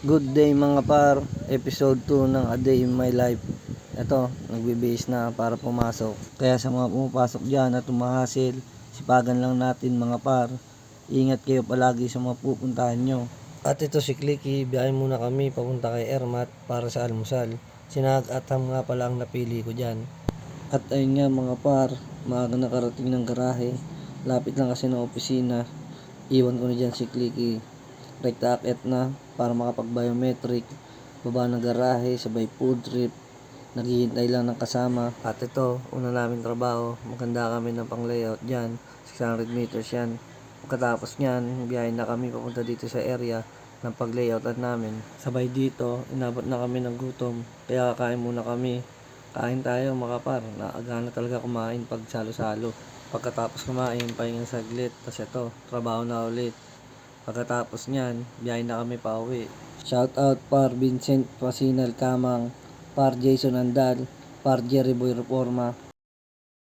Good day mga par, episode 2 ng A Day in My Life. Ito, nagbibihis na para pumasok. Kaya sa mga pumapasok dyan at tumahasil, sipagan lang natin mga par. Ingat kayo palagi sa mga pupuntahan nyo. At ito si Clicky, biyahe muna kami papunta kay Ermat para sa almusal. Sinag at ham nga pala ang napili ko dyan. At ayun nga mga par, maaga nakarating ng garahe. Lapit lang kasi ng opisina. Iwan ko na dyan si Clicky. Rekta akyat na para makapag-biometric, baba ng garahe, sabay food trip, naghihintay lang ng kasama. At ito, una namin trabaho, maganda kami ng pang layout dyan, 600 meters yan. Pagkatapos nyan, biyahe na kami papunta dito sa area ng pag-layoutan namin. Sabay dito, inabot na kami ng gutom, kaya kakain muna kami. Kain tayo mga par, naagana talaga kumain pag salo-salo. Pagkatapos kumain, pahinga saglit, tas ito, trabaho na ulit. Pagkatapos niyan, biyahe na kami pa uwi. Shout out par Vincent Pasinal Kamang, par Jason Andal, par Jerry Boy Reforma,